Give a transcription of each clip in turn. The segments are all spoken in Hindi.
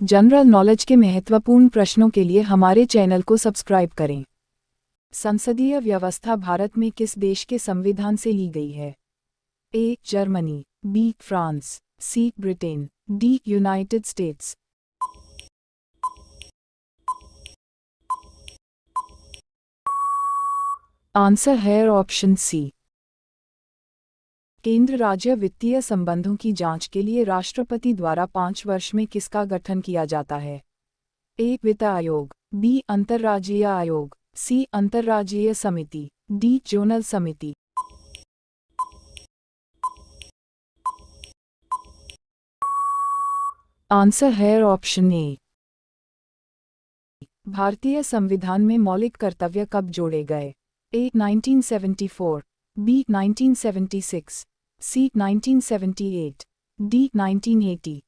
जनरल नॉलेज के महत्वपूर्ण प्रश्नों के लिए हमारे चैनल को सब्सक्राइब करें। संसदीय व्यवस्था भारत में किस देश के संविधान से ली गई है? A. Germany, B. France, C. Britain, D. United States. Answer है ऑप्शन सी। केंद्र राज्य वित्तीय संबंधों की जांच के लिए राष्ट्रपति द्वारा 5 वर्ष में किसका गठन किया जाता है? ए. वित्त आयोग, बी. अंतर्राज्यीय आयोग, सी. अंतर्राज्यीय समिति, डी. जोनल समिति। आंसर है ऑप्शन ए। भारतीय संविधान में मौलिक कर्तव्य कब जोड़े गए? ए. 1974, बी. 1976, सी. 1978, डी. 1980।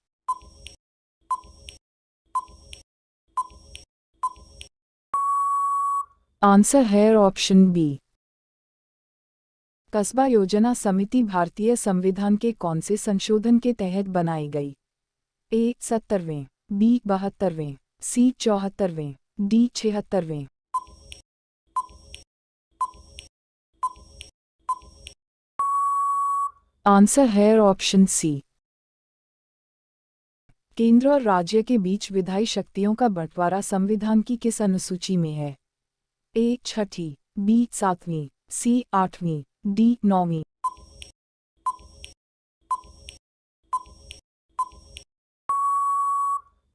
आंसर है ऑप्शन बी। कस्बा योजना समिति भारतीय संविधान के कौन से संशोधन के तहत बनाई गई? ए. 70वें, बी. 72वें, सी. 74वें, डी. 76वें। आंसर है ऑप्शन सी। केंद्र और राज्य के बीच विधायी शक्तियों का बंटवारा संविधान की किस अनुसूची में है? ए. 6ठी, बी. 7वीं, सी. 8वीं, डी. 9वीं।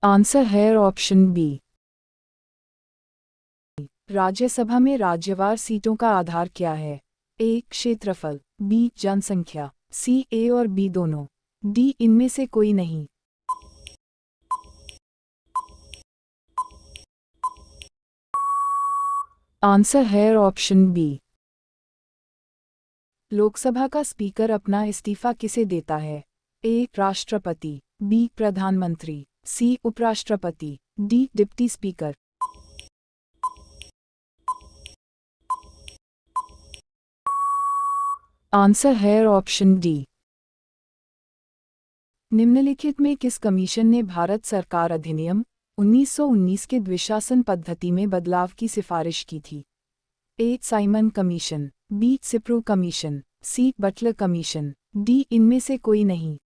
आंसर है ऑप्शन बी। राज्यसभा में राज्यवार सीटों का आधार क्या है? ए. क्षेत्रफल, बी. जनसंख्या, सी. ए और बी दोनों, डी. इनमें से कोई नहीं। आंसर है ऑप्शन बी। लोकसभा का स्पीकर अपना इस्तीफा किसे देता है? ए. राष्ट्रपति, बी. प्रधानमंत्री, सी. उपराष्ट्रपति, डी. Deputy speaker. आंसर है ऑप्शन डी। निम्नलिखित में किस कमीशन ने भारत सरकार अधिनियम 1919 के द्विशासन पद्धति में बदलाव की सिफारिश की थी? A. Simon commission, B. Sapru commission, C. Butler commission, D. इनमें से कोई नहीं।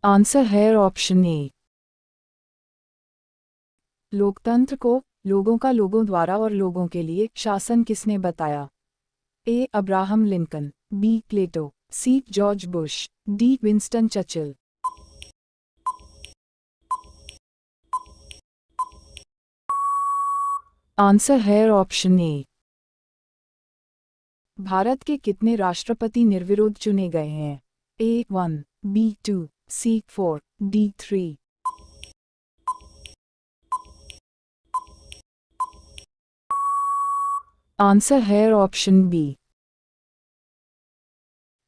आंसर है ऑप्शन ए। लोकतंत्र को लोगों का लोगों द्वारा और लोगों के लिए शासन किसने बताया? A. Abraham Lincoln, B. Plato, C. George Bush, D. Winston Churchill. Answer है ऑप्शन ए। भारत के कितने राष्ट्रपति निर्विरोध चुने गए हैं? A. 1, B. 2, C. 4, D. 3। Answer है ऑप्शन बी।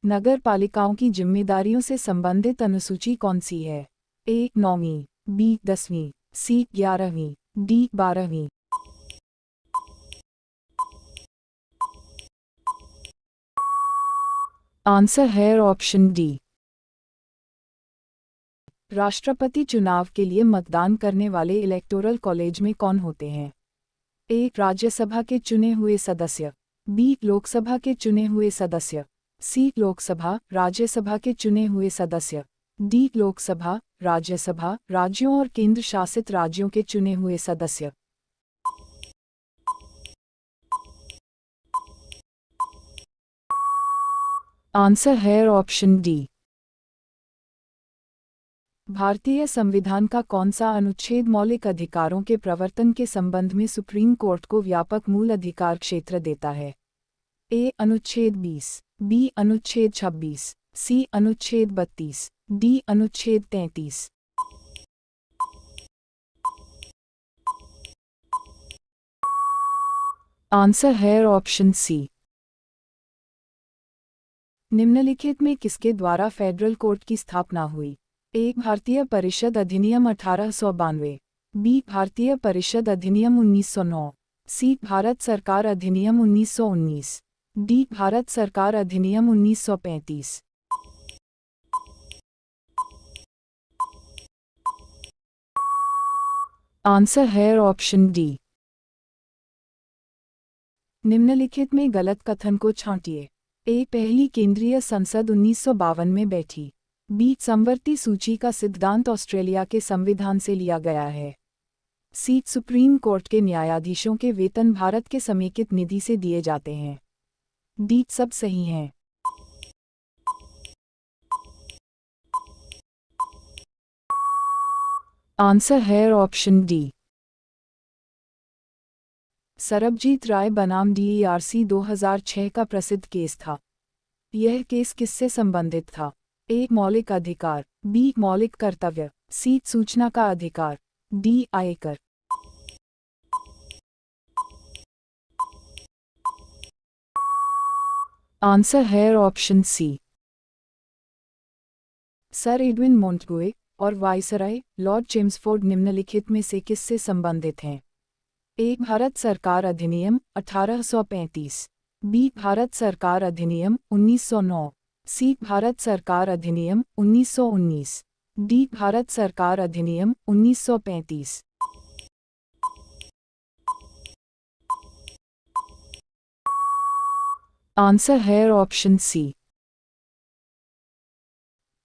नगर पालिकाओं की जिम्मेदारियों से संबंधित अनुसूची कौन सी है? ए. 9वीं, बी. 10वीं, सी. 11वीं, डी. 12वीं। आंसर है ऑप्शन डी। राष्ट्रपति चुनाव के लिए मतदान करने वाले इलेक्टोरल कॉलेज में कौन होते हैं? ए. राज्यसभा के चुने हुए सदस्य, बी. लोकसभा के चुने हुए सदस्य, सी. लोकसभा राज्यसभा के चुने हुए सदस्य, डी. लोकसभा राज्यसभा राज्यों और केंद्र शासित राज्यों के चुने हुए सदस्य। आंसर है ऑप्शन डी। भारतीय संविधान का कौन सा अनुच्छेद मौलिक अधिकारों के प्रवर्तन के संबंध में सुप्रीम कोर्ट को व्यापक मूल अधिकार क्षेत्र देता है? ए. अनुच्छेद 20, बी. अनुच्छेद 26, सी. अनुच्छेद 32, डी. अनुच्छेद 33। आंसर है ऑप्शन सी। निम्नलिखित में किसके द्वारा फेडरल कोर्ट की स्थापना हुई? ए. भारतीय परिषद अधिनियम 1892, बी. भारतीय परिषद अधिनियम 1909, सी. भारत सरकार अधिनियम 1919, डी. भारत सरकार अधिनियम 1935। आंसर है ऑप्शन डी। निम्नलिखित में गलत कथन को छांटिए। ए, पहली केंद्रीय संसद 1952 में बैठी। बी, समवर्ती सूची का सिद्धांत ऑस्ट्रेलिया के संविधान से लिया गया है। सी, सुप्रीम कोर्ट के न्यायाधीशों के वेतन भारत के समेकित निधि से दिए जाते हैं। डी, सब सही हैं। आंसर है ऑप्शन डी। सरबजीत राय बनाम DERC 2006 का प्रसिद्ध केस था। यह केस किससे संबंधित था? ए, मौलिक अधिकार। बी, मौलिक कर्तव्य। सी, सूचना का अधिकार। डी, आयकर। आंसर है ऑप्शन सी। सर एडविन मोंटगुए और वायसराय लॉर्ड चेम्सफोर्ड निम्नलिखित में से किससे संबंधित हैं? ए, भारत सरकार अधिनियम 1835। बी, भारत सरकार अधिनियम 1909। सी, भारत सरकार अधिनियम 1919। डी, भारत सरकार अधिनियम 1935। आंसर है ऑप्शन सी।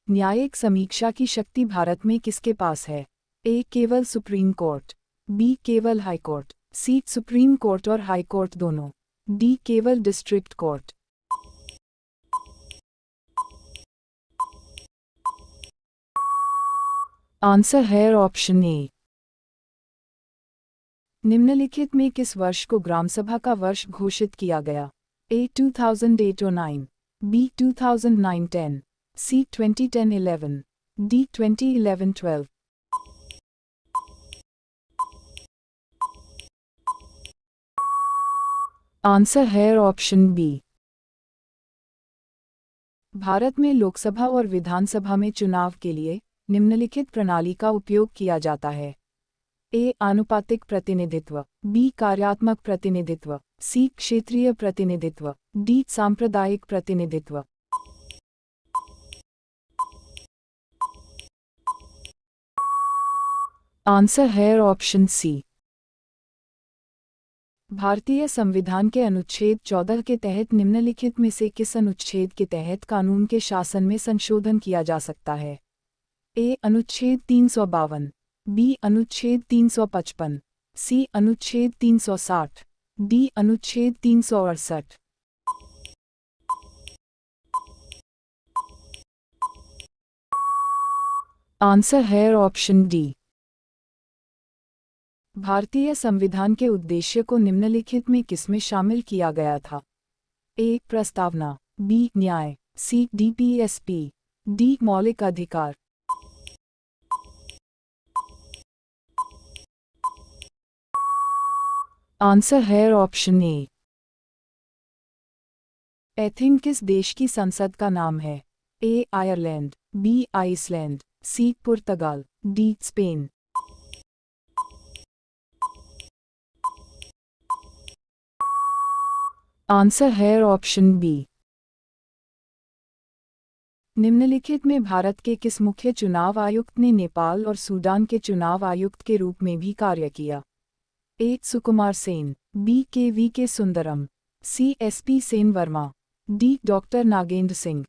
न्यायिक समीक्षा की शक्ति भारत में किसके पास है? ए, केवल सुप्रीम कोर्ट। बी, केवल हाई कोर्ट। सी, सुप्रीम कोर्ट और हाई कोर्ट दोनों। डी, केवल डिस्ट्रिक्ट कोर्ट। आंसर है ऑप्शन ए। निम्नलिखित में किस वर्ष को ग्रामसभा का वर्ष घोषित किया गया? ए, 2008 और 9। बी, 2009-10। सी, 2010-11। डी, 2011-12। आंसर है ऑप्शन बी। भारत में लोकसभा और विधानसभा में चुनाव के लिए निम्नलिखित प्रणाली का उपयोग किया जाता है। ए, आनुपातिक प्रतिनिधित्व। बी, कार्यात्मक प्रतिनिधित्व। सी, क्षेत्रीय प्रतिनिधित्व। डी, सांप्रदायिक प्रतिनिधित्व। आंसर है ऑप्शन सी। भारतीय संविधान के अनुच्छेद 14 के तहत निम्नलिखित में से किस अनुच्छेद के तहत कानून के शासन में संशोधन किया जा सकता है? ए, अनुच्छेद 352। बी, अनुच्छेद 355। सी, अनुच्छेद 360। डी, अनुच्छेद 368। आंसर है ऑप्शन डी। भारतीय संविधान के उद्देश्य को निम्नलिखित में किसमें शामिल किया गया था? ए, प्रस्तावना। बी, न्याय। सी, DPSP। डी, मौलिक अधिकार। आंसर है ऑप्शन ए। एथेंस किस देश की संसद का नाम है? A, Ireland. B, Iceland. C, पुर्तगाल। D, Spain. आंसर है ऑप्शन बी। निम्नलिखित में भारत के किस मुख्य चुनाव आयुक्त ने नेपाल और सूडान के चुनाव आयुक्त के रूप में भी कार्य किया? A, Sukumar Sen. B, KVK Sundaram. C, SP Sen Verma. D, doctor Nagendra Singh.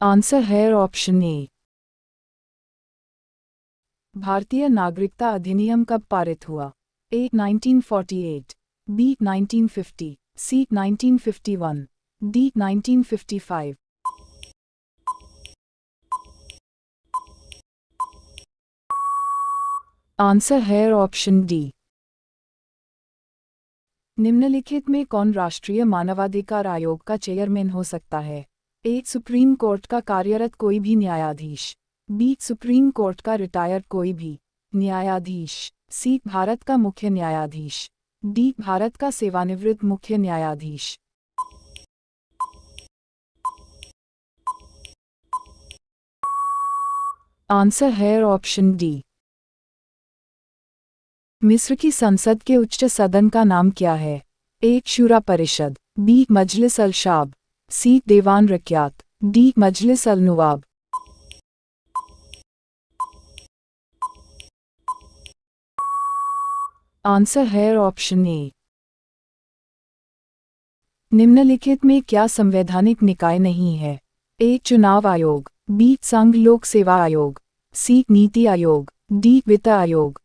Answer है ऑप्शन ए। भारतीय नागरिकता अधिनियम कब पारित हुआ? A, 1948। B, 1950। C, 1951। D, 1955। Answer है ऑप्शन डी। निम्नलिखित में कौन राष्ट्रीय मानवाधिकार आयोग का चेयरमैन हो सकता है? ए, सुप्रीम कोर्ट का कार्यरत कोई भी न्यायाधीश। बी, सुप्रीम कोर्ट का रिटायर्ड कोई भी न्यायाधीश। सी, भारत का मुख्य न्यायाधीश। डी, भारत का सेवानिवृत्त मुख्य न्यायाधीश। आंसर है ऑप्शन डी। मिस्र की संसद के उच्च सदन का नाम क्या है? ए, शूरा परिषद। बी, मजलिस अल शाब। सी, देवान रक्यात। डी, मजलिस अल नुवाब। आंसर है ऑप्शन ए। निम्नलिखित में क्या संवैधानिक निकाय नहीं है? ए चुनाव आयोग, बी संघ लोक सेवा आयोग, सी नीति आयोग, डी वित्त आयोग।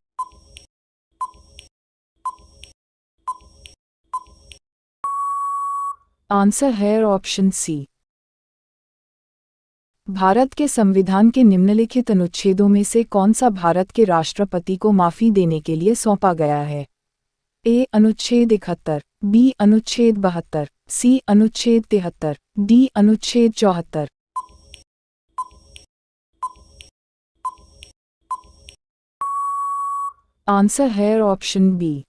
आंसर है ऑप्शन सी। भारत के संविधान के निम्नलिखित अनुच्छेदों में से कौन सा भारत के राष्ट्रपति को माफी देने के लिए सौंपा गया है? ए अनुच्छेद 71, बी अनुच्छेद 72, सी अनुच्छेद 73, डी अनुच्छेद 74। आंसर है ऑप्शन बी।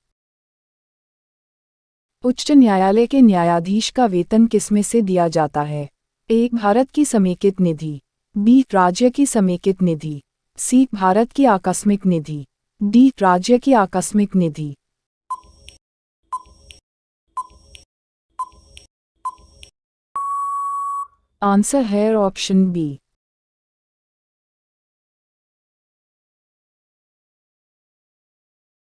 उच्च न्यायालय के न्यायाधीश का वेतन किसमें से दिया जाता है? ए भारत की समेकित निधि, बी राज्य की समेकित निधि, सी भारत की आकस्मिक निधि, डी राज्य की आकस्मिक निधि। आंसर है ऑप्शन बी।